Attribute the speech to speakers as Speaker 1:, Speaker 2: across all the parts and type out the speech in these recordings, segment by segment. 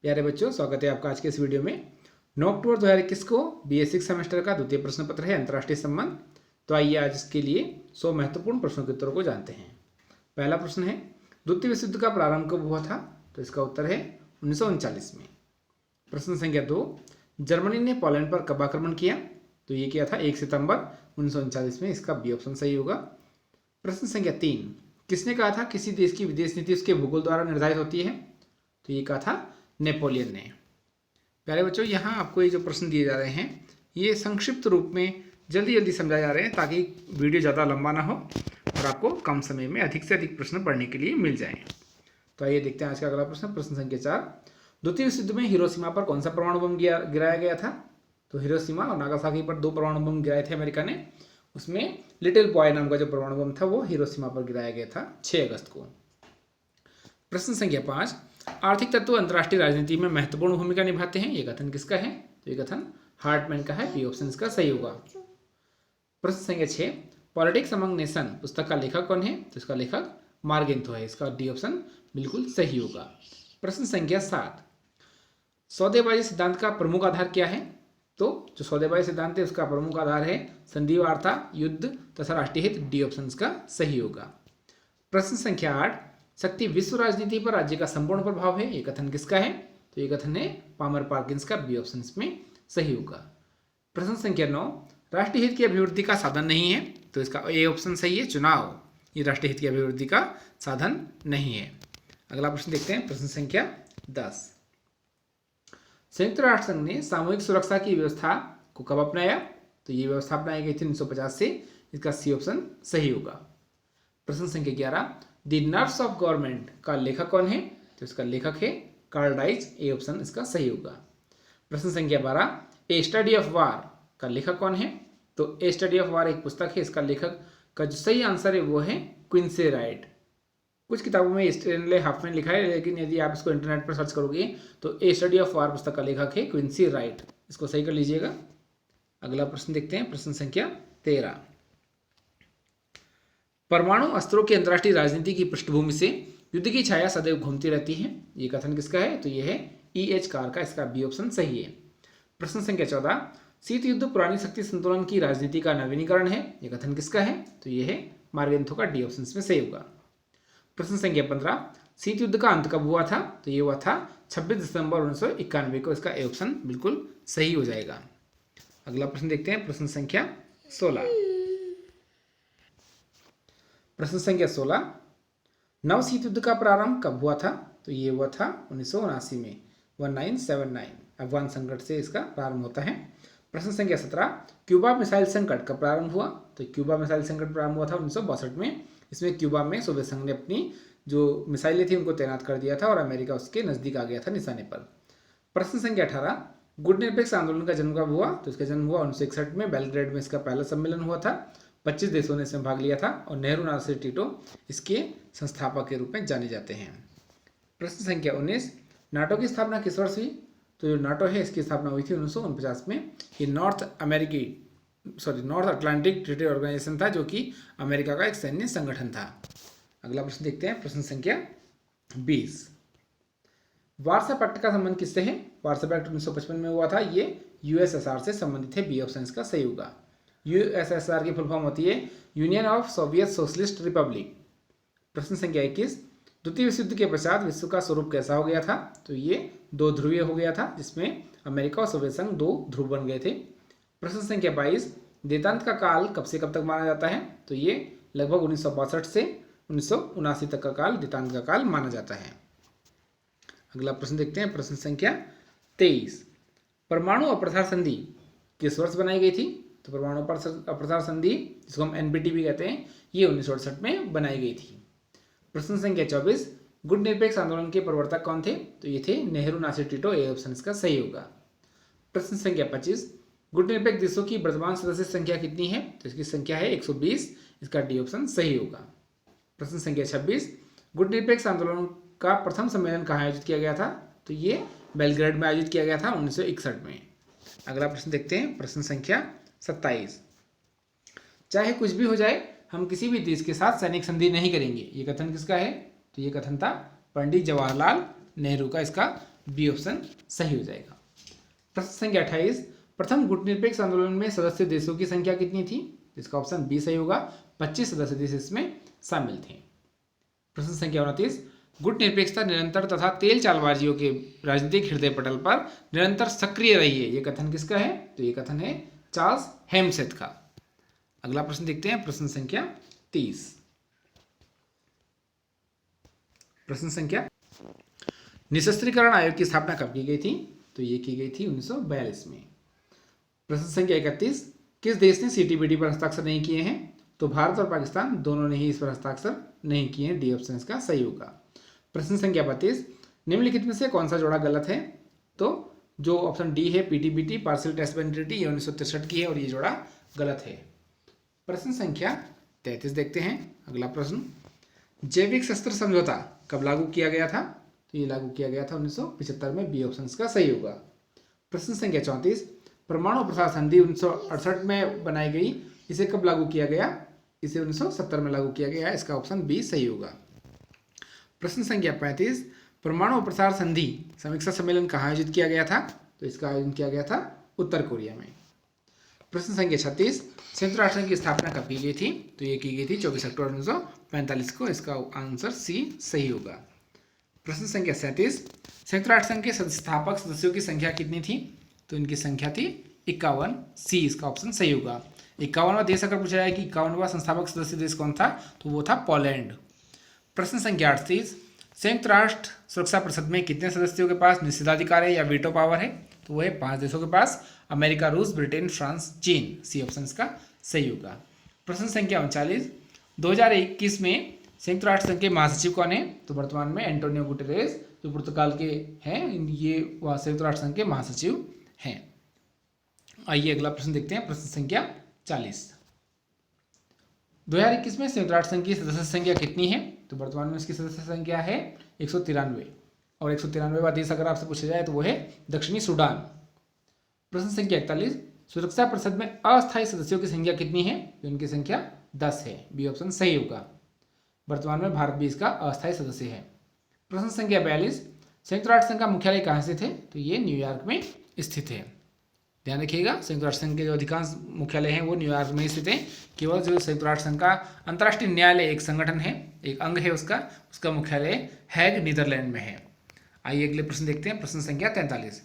Speaker 1: प्यारे बच्चों, स्वागत है आपका आज के इस वीडियो में। 9 अक्टूबर 2021 को BA6 सेमेस्टर का द्वितीय प्रश्न पत्र है अंतर्राष्ट्रीय संबंध। तो आइए आज इसके लिए 100 महत्वपूर्ण प्रश्नों के उत्तरों को जानते हैं। पहला प्रश्न है, द्वितीय विश्व युद्ध का प्रारंभ कब हुआ था? तो इसका उत्तर है 1939 में। प्रश्न संख्या 2, जर्मनी ने पोलैंड पर कब आक्रमण किया? तो ये किया था 1 सितंबर 1939 में। इसका बी ऑप्शन सही होगा। प्रश्न संख्या 3, किसने कहा था किसी देश की विदेश नीति उसके भूगोल द्वारा निर्धारित होती है? तो ये कहा था नेपोलियन ने। प्यारे बच्चों, यहाँ आपको ये जो प्रश्न दिए जा रहे हैं ये संक्षिप्त रूप में जल्दी जल्दी समझाए जा रहे हैं ताकि वीडियो ज़्यादा लंबा ना हो और आपको कम समय में अधिक से अधिक प्रश्न पढ़ने के लिए मिल जाएं। तो आइए देखते हैं आज का अगला प्रश्न। प्रश्न संख्या 4, द्वितीय विश्व युद्ध में हिरोशिमा पर कौन सा परमाणु बम गिराया गया था? तो हिरोशिमा और नागासाकी पर 2 परमाणु बम गिराए थे अमेरिका ने। उसमें लिटिल बॉय नाम का जो परमाणु बम था वो हिरोशिमा पर गिराया गया था 6 अगस्त को। प्रश्न संख्या 5, आर्थिक तत्व अंतर्राष्ट्रीय राजनीति में महत्वपूर्ण भूमिका निभाते हैं। ये कथन किसका है? तो ये कथन हार्टमैन का है। बी ऑप्शन इसका सही होगा। प्रश्न संख्या 6, पॉलिटिक्स अमंग नेशन पुस्तक का लेखक कौन है? तो इसका लेखक मार्गेंथो है। इसका डी ऑप्शन बिल्कुल सही होगा। प्रश्न संख्या 7, सौदेबाजी सिद्धांत का प्रमुख आधार क्या है? तो जो सौदेबाजी सिद्धांत है उसका प्रमुख आधार है संधि वार्ता, युद्ध तथा राष्ट्रीय हित। डी ऑप्शन इसका सही होगा। प्रश्न संख्या 8, शक्ति विश्व राजनीति पर राज्य का संपूर्ण प्रभाव है। ये कथन किसका है? तो ये कथन है पामर पार्किंस का। बी ऑप्शन इसमें सही होगा। प्रश्न संख्या 9, राष्ट्रीय हित की अभिवृद्धि का साधन नहीं है। तो इसका ए ऑप्शन सही है, चुनाव। ये राष्ट्रीय हित की अभिवृद्धि का साधन नहीं है। अगला प्रश्न देखते हैं। प्रश्न संख्या 10, संयुक्त राष्ट्र संघ ने सामूहिक सुरक्षा की व्यवस्था को कब अपनाया? तो ये व्यवस्था अपनाई गई थी 1950 से। इसका सी ऑप्शन सही होगा। प्रश्न संख्या 11, द नर्व्स ऑफ गवर्नमेंट का लेखक कौन है? तो इसका लेखक है कार्ल डाइच। ए ऑप्शन इसका सही होगा। प्रश्न संख्या 12, ए स्टडी ऑफ वार का लेखक कौन है? तो ए स्टडी ऑफ वार एक पुस्तक है। इसका लेखक का जो सही आंसर है वो है क्विंसी राइट। कुछ किताबों में स्टेनले हाफमैन लिखा है, लेकिन यदि आप इसको इंटरनेट पर सर्च करोगे तो ए स्टडी ऑफ वार पुस्तक का लेखक है क्विंसी राइट। इसको सही कर लीजिएगा। अगला प्रश्न देखते हैं। प्रश्न संख्या 13, परमाणु अस्त्रों की अंतर्राष्ट्रीय राजनीति की पृष्ठभूमि से युद्ध की छाया सदैव घूमती रहती है। ये कथन किसका है? तो ये है E.H. कार का। इसका बी ऑप्शन सही है। प्रश्न संख्या 14, शीत युद्ध पुरानी शक्ति संतुलन की राजनीति का नवीनीकरण है। ये कथन किसका है? तो ये है मार्गेंथो का। डी ऑप्शन इसमें सही होगा। प्रश्न संख्या 15, शीत युद्ध का अंत कब हुआ था? तो ये हुआ था 26 दिसंबर 1991 को। इसका ए ऑप्शन बिल्कुल सही हो जाएगा। अगला प्रश्न देखते हैं। प्रश्न संख्या 16, प्रश्न संख्या 16, नव शीत युद्ध का प्रारंभ कब हुआ था? तो ये हुआ था 1979 में, 1979 अफगान संकट से इसका प्रारंभ होता है। प्रश्न संख्या 17, क्यूबा मिसाइल संकट कब प्रारंभ हुआ? तो क्यूबा मिसाइल संकट प्रारंभ हुआ था 1962 में। इसमें क्यूबा में सोवियत संघ ने अपनी जो मिसाइलें थी उनको तैनात कर दिया था और अमेरिका उसके नज़दीक आ गया था निशाने पर। प्रश्न संख्या 18, गुट निरपेक्ष आंदोलन का जन्म कब हुआ? तो इसका जन्म हुआ 1961 में। बेलग्रेड में इसका पहला सम्मेलन हुआ था। 25 देशों ने इसमें भाग लिया था और नेहरू नासिर टिटो इसके संस्थापक के रूप में जाने जाते हैं। प्रश्न संख्या 19, नाटो की स्थापना किस वर्ष हुई? तो जो नाटो है इसकी स्थापना हुई थी 1949 में। ये नॉर्थ अटलांटिक ट्रीटी ऑर्गेनाइजेशन था जो कि अमेरिका का एक सैन्य संगठन था। अगला प्रश्न देखते हैं। प्रश्न संख्या 20, वार्सा पैक्ट का संबंध किससे है? वार्सा पैक्ट 1955 में हुआ था। ये यूएसएसआर से संबंधित है। बी ऑप्शन इसका सही होगा। यूएसएसआर की फुल फॉर्म होती है union of Soviet socialist Republic. प्रश्न संख्या 21, द्वितीय विश्व युद्ध के पश्चात विश्व का स्वरूप कैसा हो गया था? तो ये 2 ध्रुवीय हो गया था जिसमें अमेरिका और सोवियत संघ 2 ध्रुव बन गए थे। प्रश्न संख्या 22, देतांत का काल कब से कब तक माना जाता है? तो ये लगभग 1962 से 1979 तक का काल देतांत का काल माना जाता है। अगला प्रश्न देखते हैं। प्रश्न संख्या 23, परमाणु अप्रसार संधि किस वर्ष बनाई गई थी? तो परमाणु अप्रसार संधि जिसको हम NPT भी कहते हैं ये 1968 में बनाई गई थी। प्रश्न संख्या 24, गुट निरपेक्ष आंदोलन के प्रवर्तक कौन थे? तो ये थे Nehru Nasser Tito. A option इसका सही होगा। प्रश्न संख्या 25, गुट निरपेक्ष देशों की वर्तमान सदस्य संख्या कितनी है? तो इसकी संख्या है 120। इसका डी ऑप्शन सही होगा। प्रश्न संख्या 26, गुट निरपेक्ष आंदोलन का प्रथम सम्मेलन कहाँ आयोजित किया गया था? तो ये बेलग्रेड में आयोजित किया गया था 1961 में। अगला प्रश्न देखते हैं। प्रश्न संख्या 27, चाहे कुछ भी हो जाए हम किसी भी देश के साथ सैनिक संधि नहीं करेंगे। ये कथन किसका है? तो ये कथन था पंडित जवाहरलाल नेहरू का। इसका बी ऑप्शन सही हो जाएगा। प्रश्न संख्या 28, प्रथम गुटनिरपेक्ष आंदोलन में सदस्य देशों की संख्या कितनी थी? इसका ऑप्शन बी सही होगा, 25 सदस्य देश इसमें शामिल थे। प्रश्न संख्या 29, गुट निरपेक्षता निरंतर तथा तेल चालबाजियों के राजनीतिक हृदय पटल पर निरंतर सक्रिय रही है, ये कथन किसका है? तो ये कथन है चार्ल्स हेमसेथ का। अगला प्रश्न देखते हैं, प्रश्न संख्या 30। प्रश्न संख्या, निशस्त्रीकरण आयोग की स्थापना कब की गई थी? तो ये की गई थी 1942 में। प्रश्न संख्या 31, किस देश ने सीटीबीटी पर हस्ताक्षर नहीं किए हैं? तो भारत और पाकिस्तान दोनों ने ही इस पर हस्ताक्षर नहीं किए हैं, डी ऑप्शन इसका सही होगा। प्रश्न संख्या 32, निम्नलिखित में से कौन सा जोड़ा गलत है? तो जो ऑप्शन डी है पीटीबीटी पार्शियल टेस्ट पेनिट्रिटी, ये 1963 की है और ये जोड़ा गलत है। प्रश्न संख्या 33 देखते हैं। अगला प्रश्न, जैविक शस्त्र समझौता कब लागू किया गया था? तो ये लागू किया गया था 1975 में, बी ऑप्शन इसका सही होगा। प्रश्न संख्या 34, परमाणु प्रसार संधि 1968 में बनाई गई, इसे कब लागू किया गया? इसे 1970 में लागू किया गया, इसका ऑप्शन बी सही होगा। प्रश्न संख्या 35, परमाणु प्रसार संधि समीक्षा सम्मेलन कहाँ आयोजित किया गया था? तो इसका आयोजन किया गया था उत्तर कोरिया में। प्रश्न संख्या 36, संयुक्त राष्ट्र संघ की स्थापना कब की गई थी? तो ये की गई थी 24 अक्टूबर 1945 को, इसका आंसर सी सही होगा। प्रश्न संख्या 37, संयुक्त राष्ट्र संघ के संस्थापक सदस्यों की संख्या कितनी थी? तो इनकी संख्या थी 51, सी इसका ऑप्शन सही होगा। 51वां देश अगर पूछा जाए कि 51वां संस्थापक सदस्य देश कौन था, तो वो था पोलैंड। प्रश्न संख्या 38, संयुक्त राष्ट्र सुरक्षा परिषद में कितने सदस्यों के पास निषेधाधिकार है या वीटो पावर है? तो वो है 5 देशों के पास, अमेरिका, रूस, ब्रिटेन, फ्रांस, चीन, सी ऑप्शन इसका सही होगा। प्रश्न संख्या 39, 2021 में संयुक्त राष्ट्र संघ के महासचिव कौन है? तो वर्तमान में एंटोनियो गुटेरेस जो पुर्तगाल के हैं, ये संयुक्त राष्ट्र संघ के महासचिव हैं। आइए अगला प्रश्न देखते हैं, प्रश्न संख्या 40, 2021 में संयुक्त राष्ट्र संघ की सदस्य संख्या कितनी है? तो वर्तमान में इसकी सदस्य संख्या है 193, और 193वां देश अगर आपसे पूछा जाए तो वो है दक्षिणी सूडान। प्रश्न संख्या 41, सुरक्षा परिषद में अस्थायी सदस्यों की संख्या कितनी है? तो इनकी संख्या 10 है, बी ऑप्शन सही होगा। वर्तमान में भारत भी इसका अस्थायी सदस्य है। प्रश्न संख्या 42, संयुक्त राष्ट्र संघ का मुख्यालय कहाँ स्थित है? तो ये न्यूयॉर्क में स्थित है। ध्यान रखिएगा, संयुक्त राष्ट्र संघ के जो अधिकांश मुख्यालय हैं वो न्यूयॉर्क में स्थित है। केवल जो संयुक्त राष्ट्र संघ का अंतर्राष्ट्रीय न्यायालय एक संगठन है, एक अंग है उसका मुख्यालय हैग नीदरलैंड में है। आइए अगले प्रश्न देखते हैं, प्रश्न संख्या 43,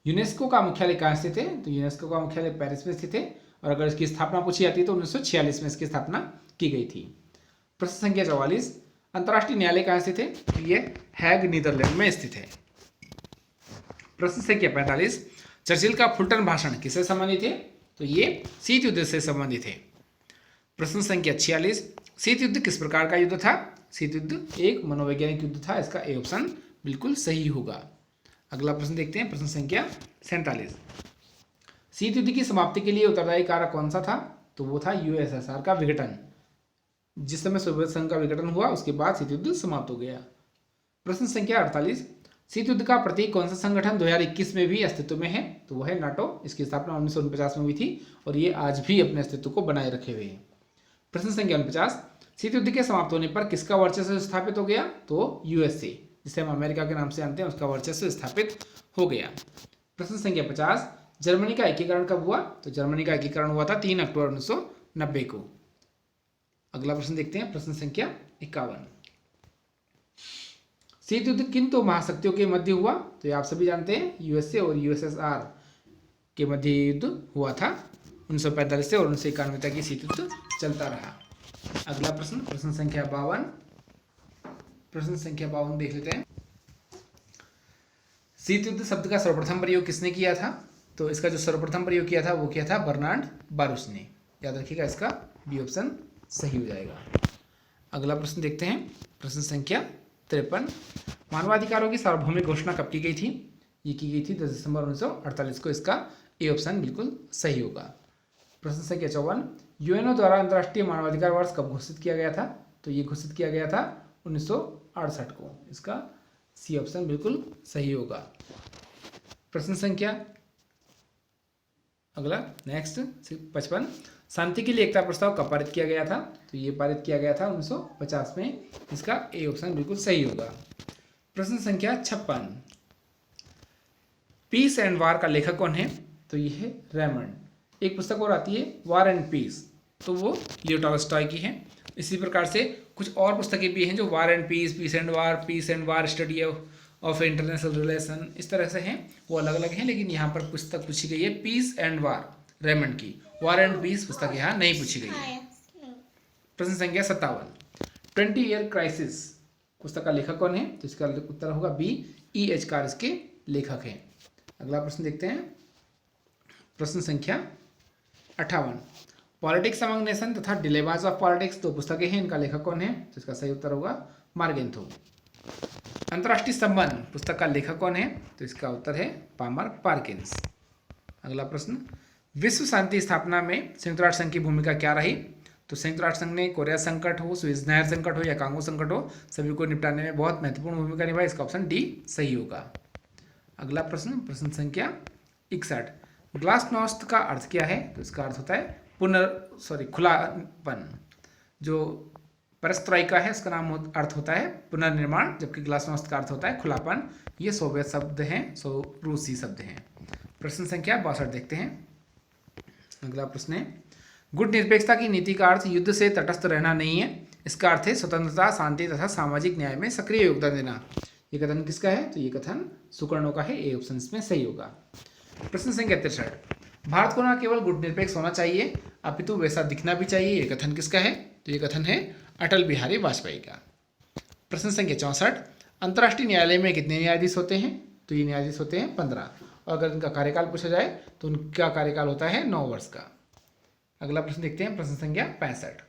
Speaker 1: यूनेस्को का मुख्यालय कहाँ स्थित है? तो यूनेस्को का मुख्यालय पेरिस में स्थित है, और अगर इसकी स्थापना पूछी जाती है तो 1946 में इसकी स्थापना की गई थी। प्रश्न संख्या 44, अंतर्राष्ट्रीय न्यायालय कहाँ स्थित है? तो ये हैग नीदरलैंड में स्थित है। प्रश्न संख्या 45, चर्चिल का फुलटन भाषण किससे संबंधित है? तो ये शीत युद्ध से संबंधित है। प्रश्न संख्या 46, शीत युद्ध किस प्रकार का युद्ध था? शीत युद्ध एक मनोवैज्ञानिक युद्ध था, इसका ए ऑप्शन बिल्कुल सही होगा। अगला प्रश्न देखते हैं, प्रश्न संख्या 47, शीत युद्ध की समाप्ति के लिए उत्तरदायी कारक कौन सा था? तो वो था यूएसएसआर का विघटन। जिस समय सोवियत संघ का विघटन हुआ उसके बाद शीत युद्ध समाप्त हो गया। प्रश्न संख्या 48, शीत युद्ध का प्रतीक कौन सा संगठन 2021 में भी अस्तित्व में है? तो वह है नाटो। इसकी स्थापना 1949 में हुई थी और ये आज भी अपने अस्तित्व को बनाए रखे हुए हैं। प्रश्न संख्या 49, शीत युद्ध के समाप्त होने पर किसका वर्चस्व स्थापित हो गया? तो यूएसए, जिसे हम अमेरिका के नाम से जानते हैं, उसका वर्चस्व स्थापित हो गया। प्रश्न संख्या 50, जर्मनी का एकीकरण कब हुआ? तो जर्मनी का एकीकरण हुआ था 3 अक्टूबर 1990 को। अगला प्रश्न देखते हैं, प्रश्न संख्या 51, शीत युद्ध किन दो महाशक्तियों के मध्य हुआ? तो ये आप सभी जानते हैं, यूएसए और यूएसएसआर के मध्य युद्ध हुआ था 1945 से, और 1991 तक ये शीत युद्ध चलता रहा। अगला प्रश्न, प्रश्न संख्या 52, प्रश्न संख्या 52 देख लेते हैं। शीत युद्ध शब्द का सर्वप्रथम प्रयोग किसने किया था? तो इसका जो सर्वप्रथम प्रयोग किया था वो किया था बर्नार्ड बारूच ने। याद रखिएगा, इसका बी ऑप्शन सही हो जाएगा। अगला प्रश्न देखते हैं, प्रश्न संख्या 53, मानवाधिकारों की सार्वभौमिक घोषणा कब की गई थी? ये की गई थी 10 दिसंबर 1948 को, इसका ए ऑप्शन बिल्कुल सही होगा। प्रश्न संख्या 54, यूएनओ द्वारा अंतर्राष्ट्रीय मानवाधिकार वर्ष कब घोषित किया गया था? तो ये घोषित किया गया था 1968 को, इसका सी ऑप्शन बिल्कुल सही होगा। प्रश्न संख्या अगला नेक्स्ट 55, शांति के लिए एकता प्रस्ताव कब पारित किया गया था? तो ये पारित किया गया था 1950 में, इसका ए ऑप्शन बिल्कुल सही होगा। प्रश्न संख्या 56, पीस एंड वार का लेखक कौन है? तो ये है रेमंड। एक पुस्तक और आती है वार एंड पीस, तो वो लियो टॉल्स्टॉय की है। इसी प्रकार से कुछ और पुस्तकें भी हैं जो war and peace, peace and war, study of international relation, इस तरह से हैं, वो अलग अलग हैं। लेकिन यहाँ पर पुस्तक पूछी गई है पीस एंड वार, रेमंड की। वार एंड पीस पुस्तक यहाँ नहीं पूछी गई है। प्रश्न संख्या 57, 20 ईयर क्राइसिस पुस्तक का लेखक कौन है? तो इसका उत्तर होगा बी, E.H. कार इसके लेखक हैं। अगला प्रश्न देखते हैं, प्रश्न संख्या 58, पॉलिटिक्स अमंग नेशन तथा डिलेमास ऑफ पॉलिटिक्स, दो पुस्तकें हैं, इनका लेखक कौन है? तो इसका सही उत्तर होगा मार्गेंथो। अंतर्राष्ट्रीय संबंध पुस्तक का लेखक कौन है? तो इसका उत्तर है पामर पार्किंस। अगला प्रश्न, विश्व शांति स्थापना में संयुक्त राष्ट्र संघ की भूमिका क्या रही? तो संयुक्त राष्ट्र संघ ने कोरिया संकट हो, स्विज नहर संकट हो या कांगो संकट हो, सभी को निपटाने में बहुत महत्वपूर्ण भूमिका निभाई। इसका ऑप्शन डी सही होगा। अगला प्रश्न, प्रश्न संख्या 61, ग्लासनोस्ट का अर्थ क्या है? तो इसका अर्थ होता है खुलापन। जो पेरेस्ट्रोइका है उसका नाम अर्थ होता है पुनर्निर्माण, जबकि ग्लासनोस्ट का अर्थ होता है खुलापन। ये सोवियत शब्द हैं, रूसी शब्द हैं। प्रश्न संख्या 62 देखते हैं। अगला प्रश्न है, गुट निरपेक्षता की नीति का अर्थ युद्ध से तटस्थ रहना नहीं है, इसका अर्थ है स्वतंत्रता, शांति तथा सामाजिक न्याय में सक्रिय योगदान देना। ये कथन किसका है? तो ये कथन सुकर्णो का है। ए ऑप्शन इसमें सही होगा। प्रश्न संख्या 63, भारत को न केवल गुट निरपेक्ष होना चाहिए अपितु वैसा दिखना भी चाहिए, ये कथन किसका है? तो ये कथन है अटल बिहारी वाजपेयी का। प्रश्न संख्या 64, अंतर्राष्ट्रीय न्यायालय में कितने न्यायाधीश होते हैं? तो ये न्यायाधीश होते हैं 15, और अगर इनका कार्यकाल पूछा जाए तो उनका कार्यकाल होता है 9 वर्ष का। अगला प्रश्न देखते हैं, प्रश्न संख्या 65,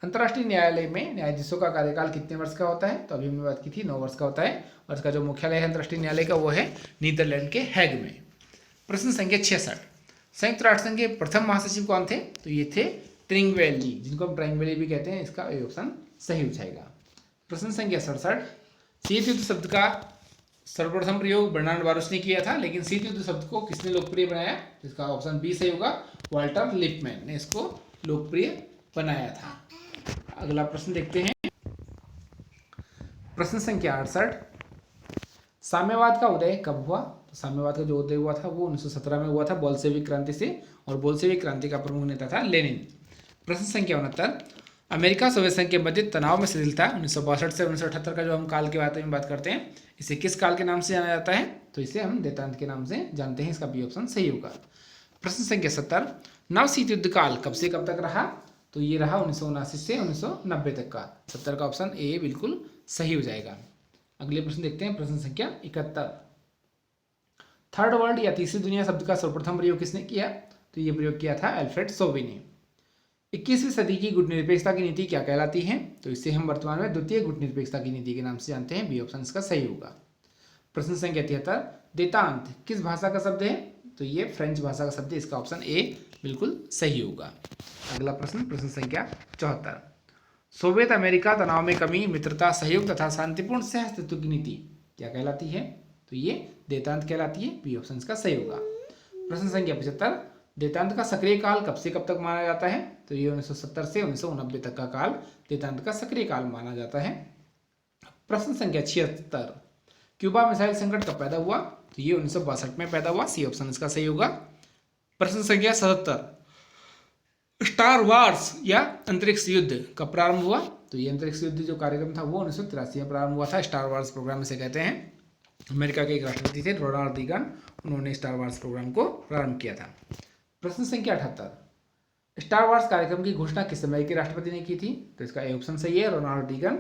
Speaker 1: अंतर्राष्ट्रीय न्यायालय में न्यायाधीशों का कार्यकाल कितने वर्ष का होता है? तो अभी हमने बात की थी 9 वर्ष का होता है, और इसका जो मुख्यालय है अंतर्राष्ट्रीय न्यायालय का वो है नीदरलैंड के हैग में। प्रश्न संख्या 66, संयुक्त राष्ट्र संघ के प्रथम महासचिव कौन थे? तो ये थे ट्रिंगवेली, जिनको हम ट्राइंगवेली भी कहते हैं। इसका ए ऑप्शन सही हो जाएगा। प्रश्न संख्या 67, शीत युद्ध शब्द का सर्वप्रथम प्रयोग बर्नार्ड बारूच ने किया था, लेकिन शीत युद्ध शब्द को किसने लोकप्रिय बनाया? इसका ऑप्शन बी सही होगा, वाल्टर लिपमैन ने इसको लोकप्रिय बनाया था। अगला प्रश्न देखते हैं, प्रश्न संख्या 68, साम्यवाद का उदय कब हुआ? तो साम्यवाद का जो उदय हुआ था वो 1917 में हुआ था बोल्शेविक क्रांति से, और बोल्शेविक क्रांति का प्रमुख नेता था लेनिन। प्रश्न संख्या 69, अमेरिका सोवियत संघ के मध्य तनाव में शिथिलता 1962 से 1978 का जो हम काल के बारे में बात करते हैं, इसे किस काल के नाम से जाना जाता है? तो इसे हम देतांत के नाम से जानते हैं। इसका बी ऑप्शन सही होगा। प्रश्न संख्या 70, नव शीत युद्ध काल कब से कब तक रहा? तो ये रहा 1979 से 1990 तक का। 70 का ऑप्शन ए बिल्कुल सही हो जाएगा। अगले प्रश्न देखते हैं, प्रश्न संख्या 71, थर्ड वर्ल्ड या तीसरी दुनिया शब्द का सर्वप्रथम प्रयोग किसने किया? तो ये प्रयोग किया था अल्फ्रेड सोबी ने। 21वीं सदी की गुट निरपेक्षता की नीति क्या कहलाती है? तो इसे हम वर्तमान में द्वितीय गुट निरपेक्षता की नीति के नाम से जानते हैं। बी ऑप्शन इसका सही होगा। प्रश्न संख्या 73, देतांत किस भाषा का शब्द है? तो ये फ्रेंच भाषा का शब्द है। इसका ऑप्शन ए बिल्कुल सही होगा। अगला प्रश्न, प्रश्न संख्या 74, सोवियत अमेरिका तनाव में कमी, मित्रता, सहयोग तथा शांतिपूर्ण सह अस्तित्व की नीति क्या कहलाती है? तो ये देतांत कहलाती है। बी ऑप्शन इसका सही होगा। प्रश्न संख्या 75, देतांत का सक्रिय काल कब से कब तक माना जाता है? तो ये 1970 से 1990 तक का काल देतांत का सक्रिय काल माना जाता है। प्रश्न संख्या 76, क्यूबा मिसाइल संकट कब पैदा हुआ? तो ये 1962 में पैदा हुआ। सी ऑप्शन इसका सही होगा। प्रश्न संख्या 77, स्टार वार्स या अंतरिक्ष युद्ध कब प्रारंभ हुआ? तो ये अंतरिक्ष युद्ध जो कार्यक्रम था वो 1983 में प्रारंभ हुआ था। स्टार वार्स प्रोग्राम इसे कहते हैं। अमेरिका के एक राष्ट्रपति थे रोनाल्ड रीगन, उन्होंने स्टार वार्स प्रोग्राम को प्रारंभ किया था। प्रश्न संख्या 78, स्टार वार्स कार्यक्रम की घोषणा किस समय के राष्ट्रपति ने की थी? तो इसका ए ऑप्शन सही है, रोनाल्ड रीगन।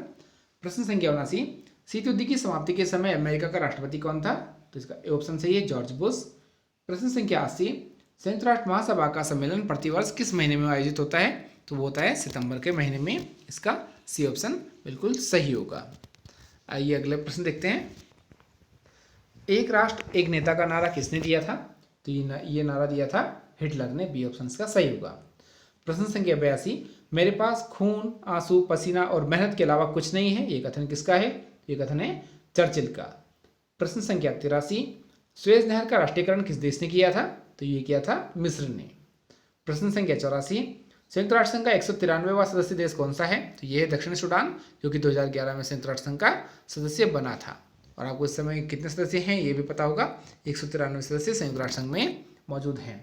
Speaker 1: प्रश्न संख्या 79, शीत युद्ध की समाप्ति के समय अमेरिका का राष्ट्रपति कौन था? तो इसका ए ऑप्शन सही है, जॉर्ज बुश। प्रश्न संख्या 80, संयुक्त राष्ट्र महासभा का सम्मेलन प्रतिवर्ष किस महीने में आयोजित होता है? तो वो होता है सितंबर के महीने में। इसका सी ऑप्शन बिल्कुल सही होगा। आइए अगले प्रश्न देखते हैं, एक राष्ट्र एक नेता का नारा किसने दिया था? तो ये नारा दिया था हिटलर ने। बी ऑप्शन का सही होगा। प्रश्न संख्या 82, मेरे पास खून, आंसू, पसीना और मेहनत के अलावा कुछ नहीं है, ये कथन किसका है? ये कथन है चर्चिल का। प्रश्न संख्या 83, स्वेज नहर का राष्ट्रीयकरण किस देश ने किया था? तो ये किया था मिस्र ने। प्रश्न संख्या 84, संयुक्त राष्ट्र संघ का 193वां सदस्य देश कौन सा है? तो ये है दक्षिण सूडान, जो कि 2011 में संयुक्त राष्ट्र संघ का सदस्य बना था। और आपको इस समय कितने सदस्य हैं ये भी पता होगा। 193 सदस्य संयुक्त राष्ट्र संघ में मौजूद हैं।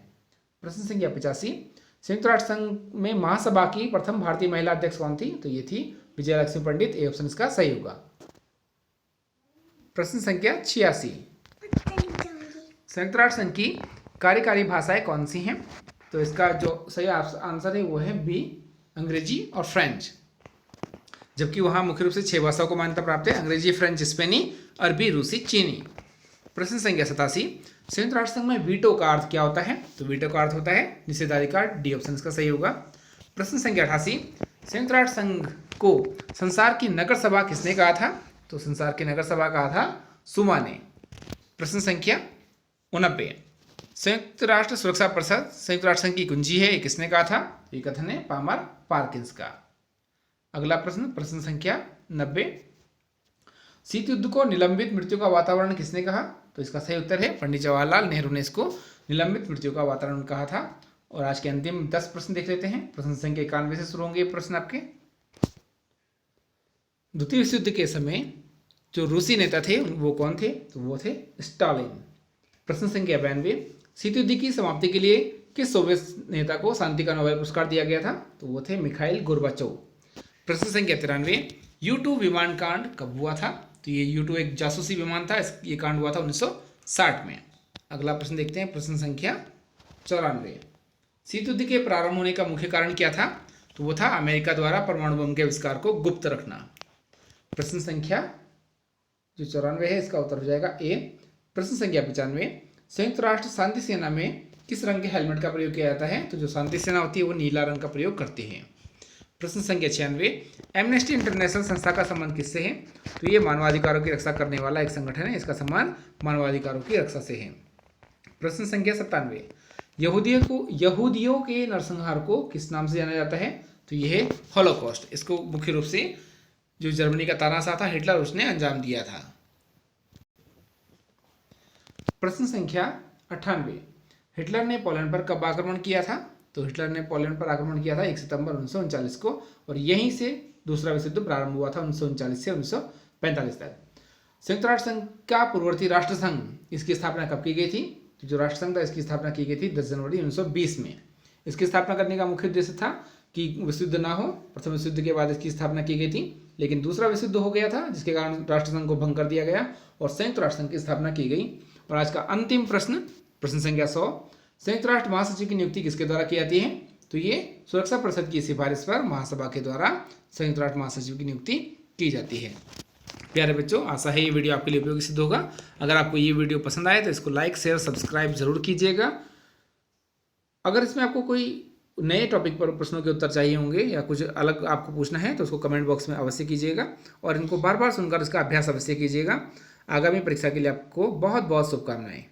Speaker 1: प्रश्न संख्या 85, संयुक्त राष्ट्र संघ में महासभा की प्रथम भारतीय महिला अध्यक्ष कौन थी? तो ये थी विजया लक्ष्मी पंडित। ए ऑप्शन इसका सही होगा। प्रश्न संख्या 86, संयुक्त राष्ट्र संघ की कार्यकारी भाषाएं कौन सी हैं? तो इसका जो सही आंसर है वो है बी, अंग्रेजी और फ्रेंच। जबकि वहां मुख्य रूप से 6 भाषाओं को मान्यता प्राप्त है, अंग्रेजी, फ्रेंच, स्पेनी, अरबी, रूसी, चीनी। प्रश्न संख्या 87, संयुक्त राष्ट्र संघ में वीटो का अर्थ क्या होता है? तो वीटो का अर्थ होता है निषेधाधिकार। डी ऑप्शन इसका सही होगा। प्रश्न संख्या 88, संयुक्त राष्ट्र संघ को संसार की नगर सभा किसने कहा था? तो संसार की नगर सभा कहा था सुमा ने। प्रश्न संख्या 89, संयुक्त राष्ट्र सुरक्षा परिषद संयुक्त राष्ट्र संघ की कुंजी है, ये किसने कहा था? ये कथन है पामर पार्किंस का। अगला प्रश्न, प्रश्न संख्या 90, शीत युद्ध को निलंबित मृत्यु का वातावरण किसने कहा? तो इसका सही उत्तर है पंडित जवाहरलाल नेहरू ने इसको निलंबित मृत्यु का वातावरण कहा था। और आज के अंतिम 10 प्रश्न देख लेते हैं। प्रश्न संख्या 91 से शुरू होंगे प्रश्न आपके। द्वितीय विश्व युद्ध के समय जो रूसी नेता थे वो कौन थे? तो वो थे स्टालिन। प्रश्न संख्या 92, शीत युद्ध की समाप्ति के लिए किस सोवियत नेता को शांति का नोबेल पुरस्कार दिया गया था? तो वो थे मिखाइल गोर्बाचोव। प्रश्न संख्या 93, U2 विमान कांड कब हुआ था? तो ये U2 एक जासूसी विमान था, ये कांड हुआ था 1960 में। अगला प्रश्न देखते हैं, प्रश्न संख्या 94, शीत युद्ध के प्रारंभ होने का मुख्य कारण क्या था? तो वो था अमेरिका द्वारा परमाणु बम के आविष्कार को गुप्त रखना। प्रश्न संख्या जो 94 है इसका उत्तर हो जाएगा ए। प्रश्न संख्या 95, संयुक्त राष्ट्र शांति सेना में किस रंग के हेलमेट का प्रयोग किया जाता है? तो जो शांति सेना होती है वो नीला रंग का प्रयोग करती है। प्रश्न संख्या 96, एमनेस्टी इंटरनेशनल संस्था का संबंध किससे है? तो ये मानवाधिकारों की रक्षा करने वाला एक संगठन है, इसका संबंध मानवाधिकारों की रक्षा से है। प्रश्न संख्या 97, यहूदियों के नरसंहार को किस नाम से जाना जाता है? तो यह है हॉलोकॉस्ट। इसको मुख्य रूप से जो जर्मनी का तानाशाह था हिटलर, उसने अंजाम दिया था। प्रश्न संख्या 98, हिटलर ने पोलैंड पर कब आक्रमण किया था? तो हिटलर ने पोलैंड पर आक्रमण किया था 1 सितंबर 1939 को, और यहीं से दूसरा विश्व युद्ध प्रारंभ हुआ था 1939 से 1945 तक। संयुक्त राष्ट्र संघ का पूर्ववर्ती राष्ट्र संघ, इसकी स्थापना कब की गई थी? तो जो राष्ट्र संघ था इसकी स्थापना की गई थी 10 जनवरी 1920 में। इसकी स्थापना करने का मुख्य उद्देश्य था कि विश्व युद्ध ना हो। प्रथम विश्व युद्ध के बाद इसकी स्थापना की गई थी, लेकिन दूसरा विश्व युद्ध हो गया था जिसके कारण राष्ट्र संघ को भंग कर दिया गया और संयुक्त राष्ट्र संघ की स्थापना की गई। और आज का अंतिम प्रश्न, प्रश्न संख्या 100, संयुक्त राष्ट्र महासचिव की नियुक्ति किसके द्वारा की जाती है? तो ये सुरक्षा परिषद की सिफारिश पर महासभा के द्वारा संयुक्त राष्ट्र महासचिव की नियुक्ति की जाती है। प्यारे बच्चों, आशा है ये वीडियो आपके लिए उपयोगी सिद्ध होगा। अगर आपको ये वीडियो पसंद आए तो इसको लाइक, शेयर, सब्सक्राइब जरूर कीजिएगा। अगर इसमें आपको कोई नए टॉपिक पर प्रश्नों के उत्तर चाहिए होंगे या कुछ अलग आपको पूछना है तो उसको कमेंट बॉक्स में अवश्य कीजिएगा और इनको बार बार सुनकर इसका अभ्यास अवश्य कीजिएगा। आगामी परीक्षा के लिए आपको बहुत बहुत शुभकामनाएं।